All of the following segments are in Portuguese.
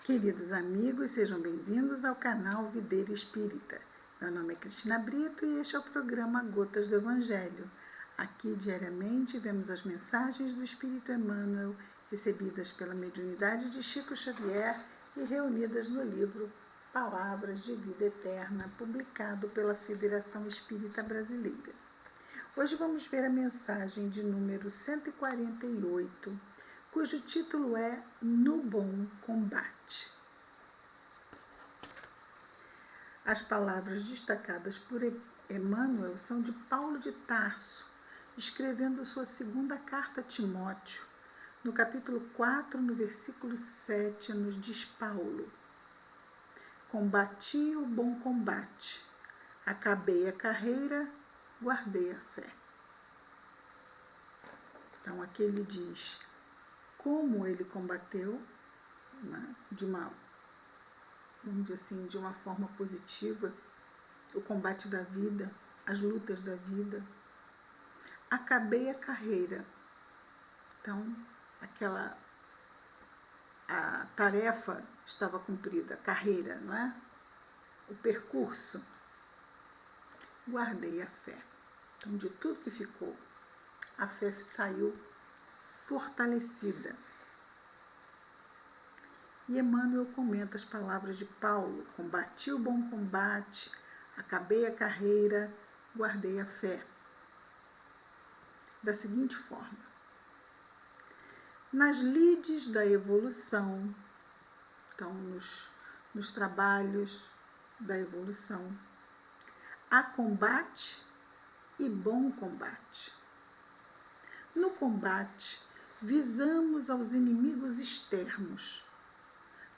Queridos amigos, sejam bem-vindos ao canal Videira Espírita. Meu nome é Cristina Brito e este é o programa Gotas do Evangelho. Aqui, diariamente, vemos as mensagens do Espírito Emmanuel, recebidas pela mediunidade de Chico Xavier e reunidas no livro Palavras de Vida Eterna, publicado pela Federação Espírita Brasileira. Hoje vamos ver a mensagem de número 148, cujo título é No Bom Combate. As palavras destacadas por Emmanuel são de Paulo de Tarso, escrevendo sua segunda carta a Timóteo. No capítulo 4, no versículo 7, nos diz Paulo: Combati o bom combate, acabei a carreira, guardei a fé. Então aqui ele diz como ele combateu, né, vamos dizer assim, de uma forma positiva, o combate da vida, as lutas da vida. Acabei a carreira. Então, a tarefa estava cumprida, a carreira, não é? O percurso. Guardei a fé. Então, de tudo que ficou, a fé saiu fortalecida. E Emmanuel comenta as palavras de Paulo: combati o bom combate, acabei a carreira, guardei a fé. Da seguinte forma: nas lides da evolução, então nos trabalhos da evolução, há combate e bom combate. No combate, visamos aos inimigos externos,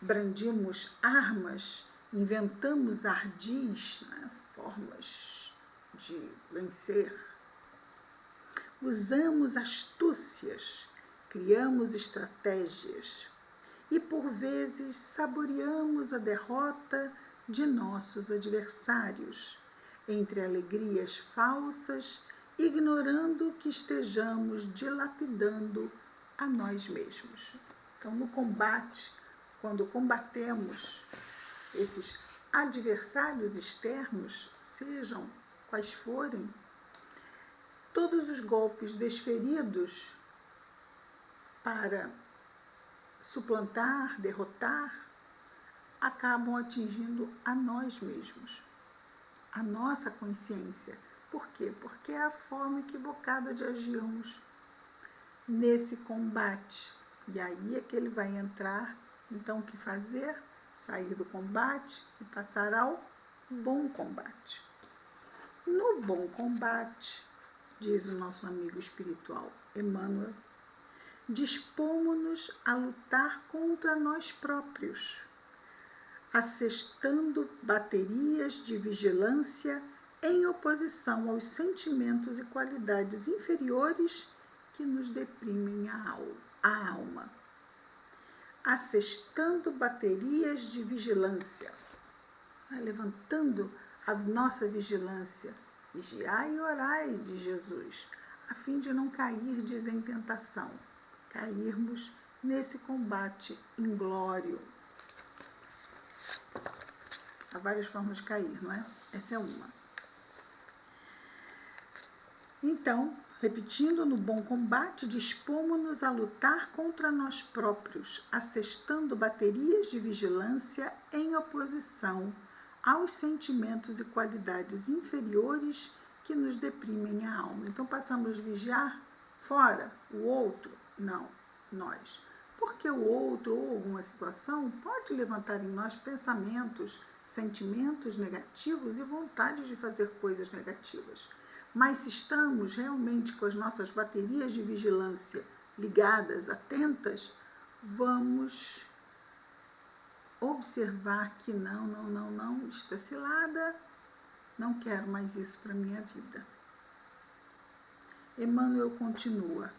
brandimos armas, inventamos ardis, né, formas de vencer. Usamos astúcias, criamos estratégias e, por vezes, saboreamos a derrota de nossos adversários, entre alegrias falsas, ignorando que estejamos dilapidando a nós mesmos. Então, no combate, quando combatemos esses adversários externos, sejam quais forem, todos os golpes desferidos para suplantar, derrotar, acabam atingindo a nós mesmos, a nossa consciência. Por quê? Porque é a forma equivocada de agirmos nesse combate. E aí é que ele vai entrar. Então, o que fazer? Sair do combate e passar ao bom combate. No bom combate, diz o nosso amigo espiritual Emmanuel, dispomos-nos a lutar contra nós próprios, assestando baterias de vigilância em oposição aos sentimentos e qualidades inferiores que nos deprimem a alma. Assestando baterias de vigilância, levantando a nossa vigilância. Vigiai e orai, de Jesus, a fim de não cairdes em tentação, cairmos nesse combate inglório. Há várias formas de cair, não é? Essa é uma. Então, repetindo, no bom combate, dispomos-nos a lutar contra nós próprios, assestando baterias de vigilância em oposição aos sentimentos e qualidades inferiores que nos deprimem a alma. Então, passamos a vigiar fora, o outro? Não, nós. Porque o outro ou alguma situação pode levantar em nós pensamentos, sentimentos negativos e vontade de fazer coisas negativas. Mas se estamos realmente com as nossas baterias de vigilância ligadas, atentas, vamos observar que não, isto é cilada, não quero mais isso para a minha vida. Emmanuel continua: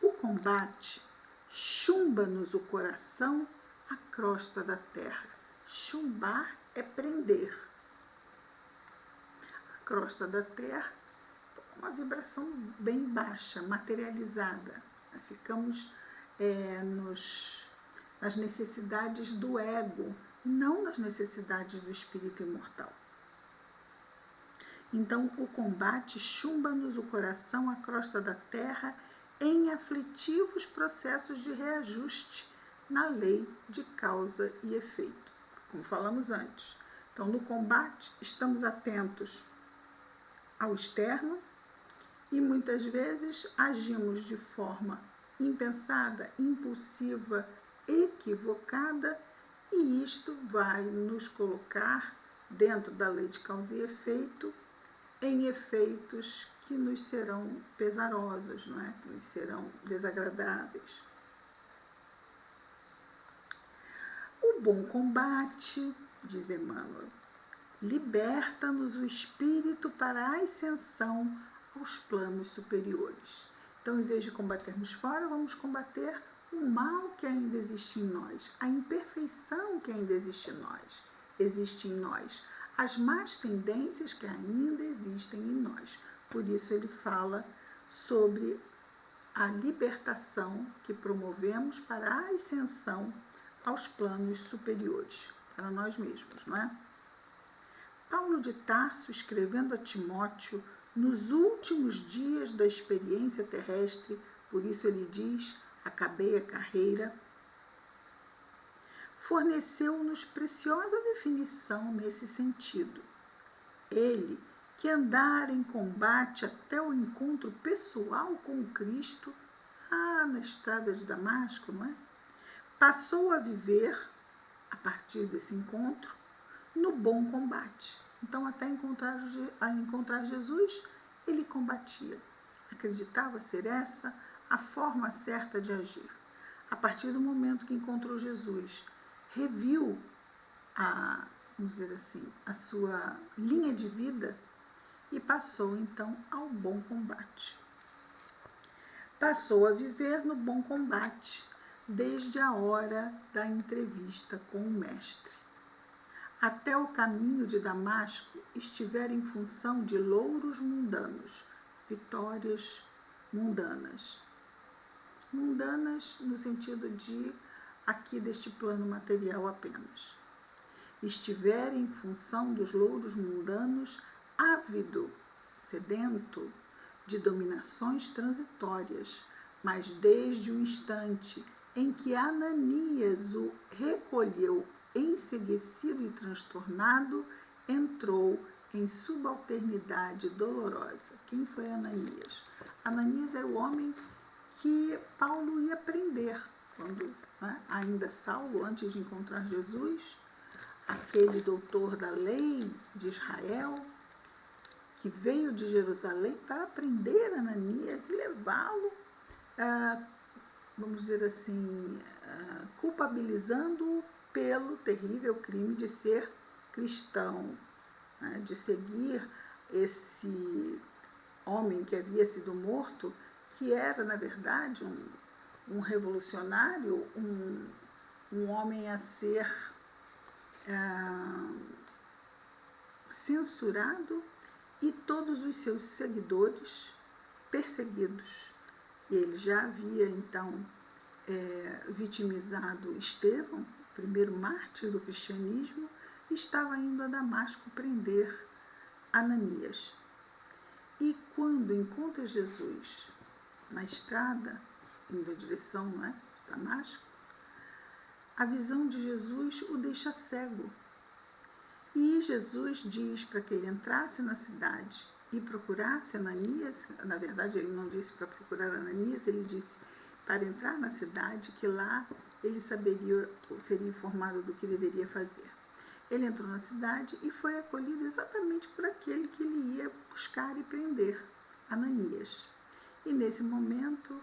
o combate chumba-nos o coração à crosta da terra. Chumbar é prender. A crosta da terra, uma vibração bem baixa, materializada. Ficamos nos nas necessidades do ego, não nas necessidades do espírito imortal. Então, o combate chumba-nos o coração à crosta da terra em aflitivos processos de reajuste na lei de causa e efeito, como falamos antes. Então, no combate, estamos atentos ao externo e muitas vezes agimos de forma impensada, impulsiva, equivocada, e isto vai nos colocar dentro da lei de causa e efeito em efeitos que nos serão pesarosos, não é? Que nos serão desagradáveis. O bom combate, diz Emmanuel, liberta-nos o espírito para a ascensão aos planos superiores. Então, em vez de combatermos fora, vamos combater o mal que ainda existe em nós, a imperfeição que ainda existe em nós, as más tendências que ainda existem em nós. Por isso ele fala sobre a libertação que promovemos para a ascensão aos planos superiores, para nós mesmos, não é? Paulo de Tarso, escrevendo a Timóteo, nos últimos dias da experiência terrestre, por isso ele diz, acabei a carreira, forneceu-nos preciosa definição nesse sentido. Ele, que andara em combate até o encontro pessoal com Cristo, na estrada de Damasco, não é? Passou a viver, a partir desse encontro, no bom combate. Então, até encontrar Jesus, ele combatia. Acreditava ser essa a forma certa de agir. A partir do momento que encontrou Jesus, reviu vamos dizer assim, a sua linha de vida e passou então ao bom combate. Passou a viver no bom combate desde a hora da entrevista com o Mestre. Até o caminho de Damasco estiver em função de louros mundanos, vitórias mundanas. Mundanas no sentido de aqui deste plano material apenas. Estiver em função dos louros mundanos, ávido, sedento de dominações transitórias, mas desde o instante em que Ananias o recolheu enseguecido e transtornado, entrou em subalternidade dolorosa. Quem foi Ananias? Ananias era o homem que Paulo ia prender, quando, ainda Saulo, antes de encontrar Jesus, aquele doutor da lei de Israel, que veio de Jerusalém para prender Ananias e levá-lo, vamos dizer assim, culpabilizando-o pelo terrível crime de ser cristão, de seguir esse homem que havia sido morto, que era, na verdade, um revolucionário, um homem a ser censurado e todos os seus seguidores perseguidos. E ele já havia, então, vitimizado Estevão, o primeiro mártir do cristianismo, e estava indo a Damasco prender Ananias. E quando encontra Jesus na estrada, indo em direção de Damasco, a visão de Jesus o deixa cego. E Jesus diz para que ele entrasse na cidade e procurasse Ananias. Na verdade, ele não disse para procurar Ananias, ele disse para entrar na cidade, que lá ele seria informado do que deveria fazer. Ele entrou na cidade e foi acolhido exatamente por aquele que ele ia buscar e prender, Ananias. E nesse momento,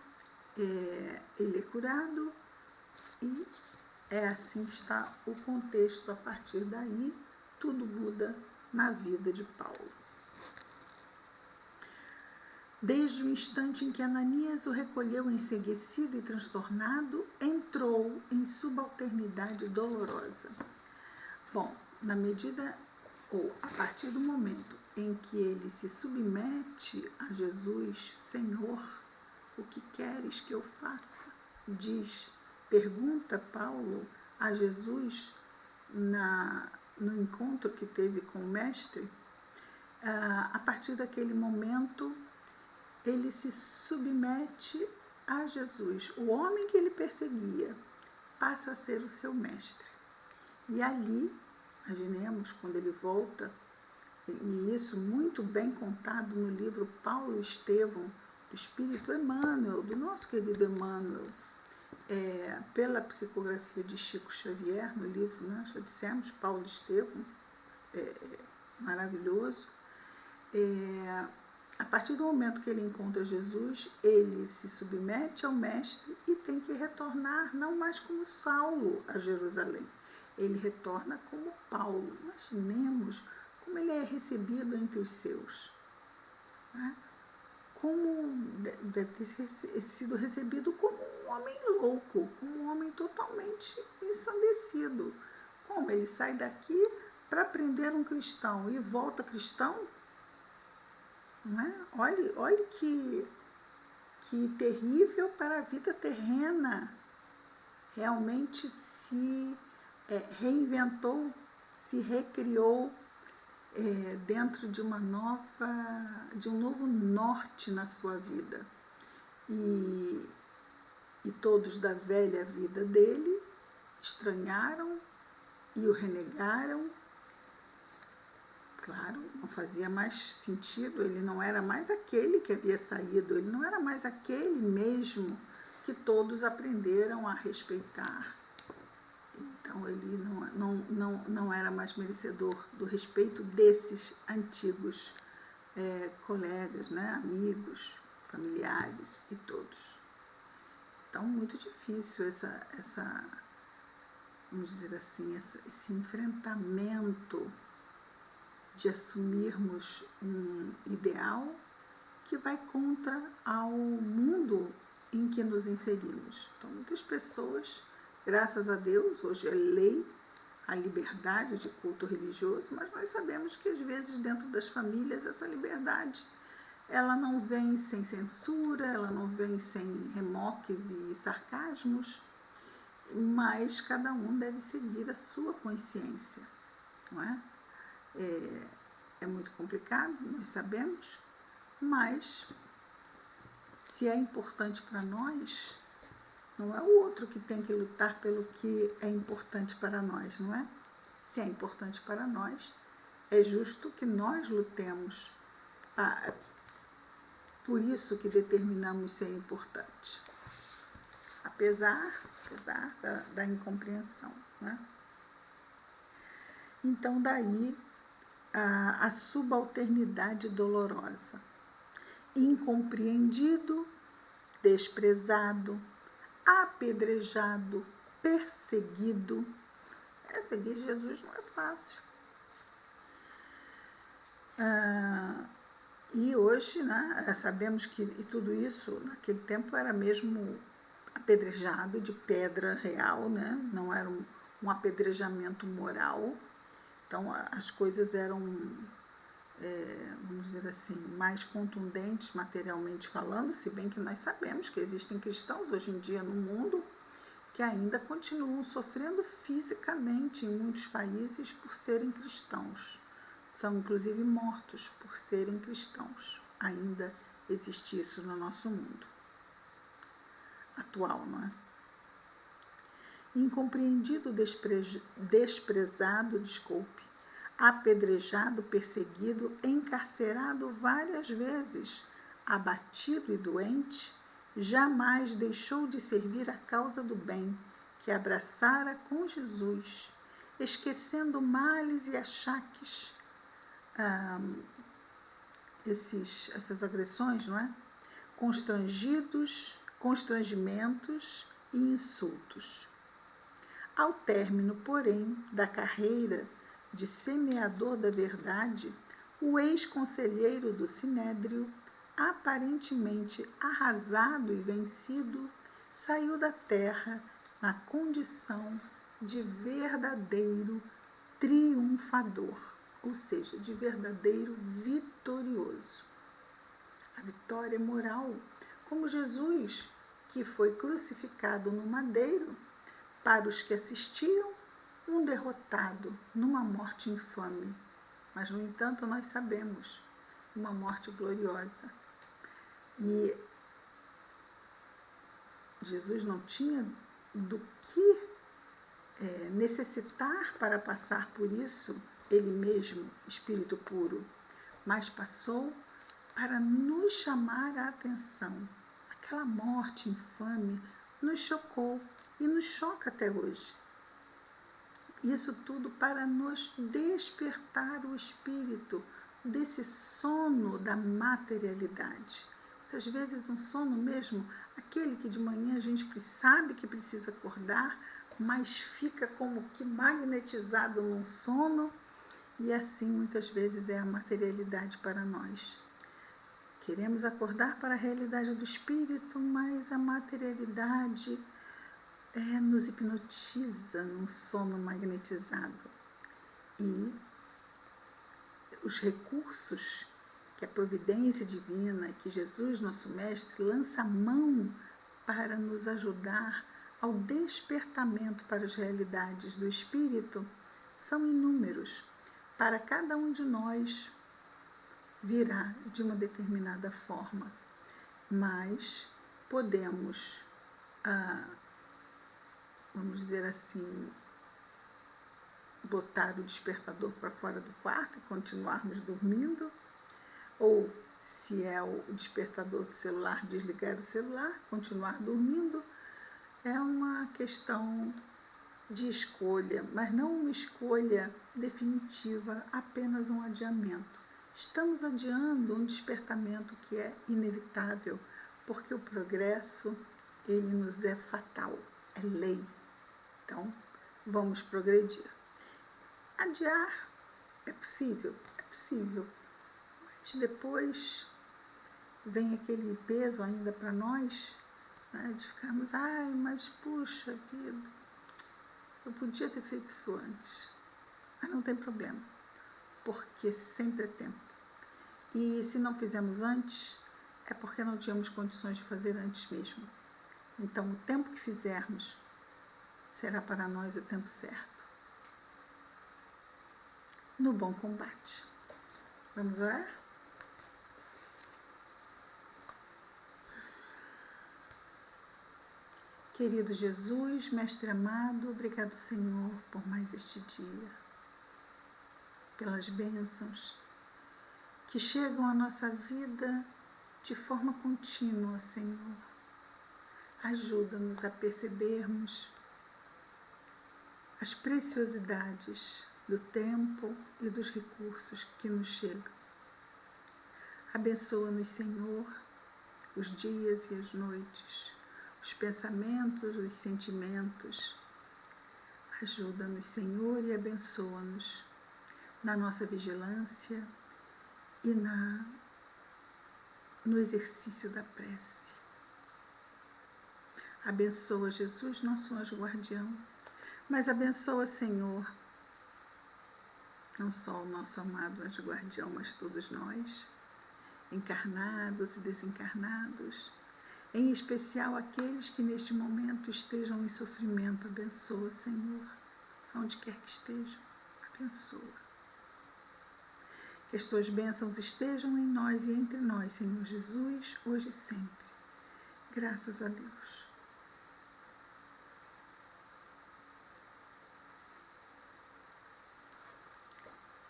ele é curado e é assim que está o contexto. A partir daí, tudo muda na vida de Paulo. Desde o instante em que Ananias o recolheu enseguecido e transtornado, entrou em subalternidade dolorosa. Bom, na medida ou a partir do momento em que ele se submete a Jesus, Senhor, o que queres que eu faça? Diz pergunta Paulo a Jesus no encontro que teve com o Mestre, a partir daquele momento ele se submete a Jesus. O homem que ele perseguia passa a ser o seu mestre. E ali, imaginemos, quando ele volta, e isso muito bem contado no livro Paulo e Estevão, do Espírito Emmanuel, do nosso querido Emmanuel, pela psicografia de Chico Xavier, no livro, né, já dissemos, Paulo e Estevão, maravilhoso. A partir do momento que ele encontra Jesus, ele se submete ao Mestre e tem que retornar, não mais como Saulo, a Jerusalém. Ele retorna como Paulo. Imaginemos como ele é recebido entre os seus. Né? Como deve ter sido recebido como um homem louco, como um homem totalmente ensandecido. Como ele sai daqui para prender um cristão e volta cristão? Não é? Olhe que terrível para a vida terrena. Realmente se reinventou, se recriou dentro de um novo norte na sua vida. E todos da velha vida dele estranharam e o renegaram. Claro, não fazia mais sentido, ele não era mais aquele que havia saído, ele não era mais aquele mesmo que todos aprenderam a respeitar. Então ele não era mais merecedor do respeito desses antigos colegas, né, amigos, familiares e todos. Então, muito difícil vamos dizer assim, esse enfrentamento de assumirmos um ideal que vai contra ao mundo em que nos inserimos. Então, muitas pessoas, graças a Deus, hoje é lei a liberdade de culto religioso, mas nós sabemos que às vezes dentro das famílias essa liberdade ela não vem sem censura, ela não vem sem remoques e sarcasmos, mas cada um deve seguir a sua consciência, não é? É muito complicado, nós sabemos, mas se é importante para nós, não é o outro que tem que lutar pelo que é importante para nós, não é? Se é importante para nós, é justo que nós lutemos por isso que determinamos ser importante, apesar da incompreensão, né? Então, daí a subalternidade dolorosa, incompreendido, desprezado, apedrejado, perseguido. Seguir Jesus não é fácil. E hoje, né, sabemos que tudo isso, naquele tempo, era mesmo apedrejado de pedra real, né? Não era um apedrejamento moral. Então, as coisas eram, vamos dizer assim, mais contundentes materialmente falando, se bem que nós sabemos que existem cristãos hoje em dia no mundo que ainda continuam sofrendo fisicamente em muitos países por serem cristãos. São inclusive mortos por serem cristãos. Ainda existe isso no nosso mundo atual, não é? Incompreendido, desprezado, apedrejado, perseguido, encarcerado várias vezes, abatido e doente, jamais deixou de servir a causa do bem, que abraçara com Jesus, esquecendo males e achaques, essas agressões, não é? Constrangimentos e insultos. Ao término, porém, da carreira de semeador da verdade, o ex-conselheiro do Sinédrio, aparentemente arrasado e vencido, saiu da terra na condição de verdadeiro triunfador, ou seja, de verdadeiro vitorioso. A vitória moral, como Jesus, que foi crucificado no madeiro, Para os que assistiam, um derrotado numa morte infame. Mas, no entanto, nós sabemos, uma morte gloriosa. E Jesus não tinha do que necessitar para passar por isso, ele mesmo, Espírito puro, mas passou para nos chamar a atenção. Aquela morte infame nos chocou e nos choca até hoje. Isso tudo para nos despertar o espírito desse sono da materialidade. Muitas vezes um sono mesmo, aquele que de manhã a gente sabe que precisa acordar, mas fica como que magnetizado num sono, e assim muitas vezes é a materialidade para nós. Queremos acordar para a realidade do espírito, mas a materialidade nos hipnotiza num sono magnetizado. E os recursos que a providência divina, que Jesus, nosso Mestre, lança a mão para nos ajudar ao despertamento para as realidades do espírito, são inúmeros. Para cada um de nós virá de uma determinada forma, mas podemos, vamos dizer assim, botar o despertador para fora do quarto e continuarmos dormindo, ou, se é o despertador do celular, desligar o celular, continuar dormindo. É uma questão de escolha, mas não uma escolha definitiva, apenas um adiamento. Estamos adiando um despertamento que é inevitável, porque o progresso, ele nos é fatal, é lei. Então, vamos progredir. Adiar é possível, mas depois vem aquele peso ainda para nós, né, de ficarmos, mas puxa vida, eu podia ter feito isso antes. Mas não tem problema, porque sempre é tempo. E se não fizemos antes, é porque não tínhamos condições de fazer antes mesmo. Então, o tempo que fizermos será para nós o tempo certo. No bom combate. Vamos orar? Querido Jesus, Mestre amado, obrigado, Senhor, por mais este dia, pelas bênçãos que chegam à nossa vida de forma contínua, Senhor. Ajuda-nos a percebermos as preciosidades do tempo e dos recursos que nos chegam. Abençoa-nos, Senhor, os dias e as noites, os pensamentos, os sentimentos. Ajuda-nos, Senhor, e abençoa-nos na nossa vigilância e no exercício da prece. Abençoa, Jesus, nosso anjo guardião, mas abençoa, Senhor, não só o nosso amado anjo guardião, mas todos nós, encarnados e desencarnados, em especial aqueles que neste momento estejam em sofrimento. Abençoa, Senhor, onde quer que estejam, abençoa. Que as tuas bênçãos estejam em nós e entre nós, Senhor Jesus, hoje e sempre. Graças a Deus.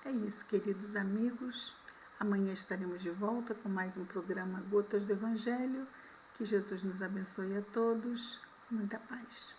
É isso, queridos amigos. Amanhã estaremos de volta com mais um programa Gotas do Evangelho. Que Jesus nos abençoe a todos. Muita paz.